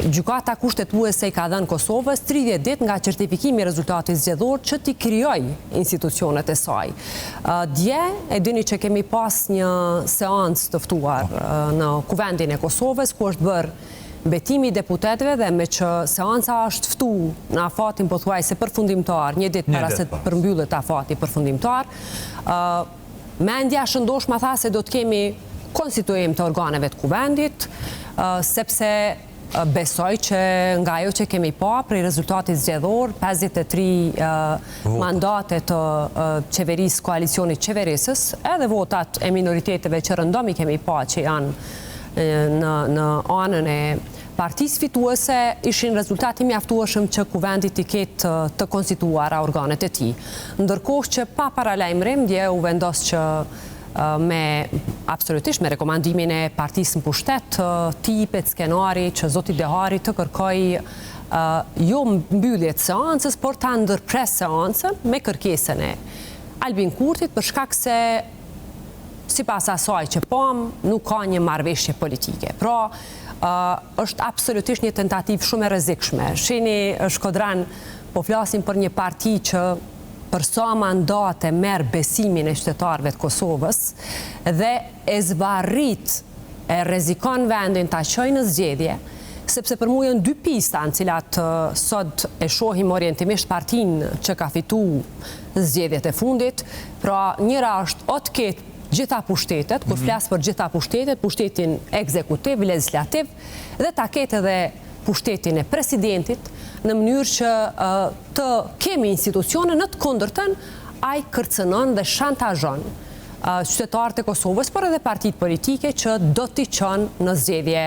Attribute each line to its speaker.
Speaker 1: Gjykata kushtetuese i ka dhënë Kosovës 30 ditë nga certifikimi i rezultatit zgjedhor që t'i krijojë institucionet e saj. Dje e dini që kemi pas një seancë të ftuar në Kuvendin e Kosovës ku është bërë betimi i deputetëve dhe me që seanca është ftu në afatin pothuajse përfundimtar, një ditë para se të përmbyllet afati përfundimtar, mendja shëndoshma tha se do të kemi konstituim të organeve të Kuvendit, sepse besoj që nga ajo që kemi pa për rezultatit zgjedhor, 53 mandate të qeverisë, koalicionit qeverisës, edhe votat e minoriteteve që rëndomi kemi pa që janë në anën e partisë fituese, ishin rezultati mjaftueshëm që Kuvendi t'i ketë të konstituara organet e tij. Ndërkohë që pa paralajmërim, dje u vendos që absolutisht me rekomandimin e partisë në pushtet, ti jepet skenari që zoti Dehari të kërkoj jo mbyllje të seancës, por ta ndërpres seancën me kërkesën e Albin Kurtit për shkak se sipas asaj që pam nuk ka një marrëveshje politike. Pra, është absolutisht një tentativë shumë e rrezikshme. Shihni Shkodran, po flasim për një parti që për sa mandate merr besimin e qytetarëve të Kosovës dhe e zvarrit e rrezikon vendin ta çojë në zgjedhje, sepse për mua janë dy pista në cilat sot e shohim orientimisht partinë që ka fituar zgjedhjet e fundit. Pra, njëra është o të ketë gjitha pushtetet, kur flas për gjitha pushtetet, pushtetin ekzekutiv, legislativ, dhe ta ketë edhe pushtetin e presidentit, në mënyrë që të kemi institucione në të kundërtën, ai kërcënon dhe shantazhon qytetarët e Kosovës, por edhe partitë politike që do t'i çojnë në zgjedhje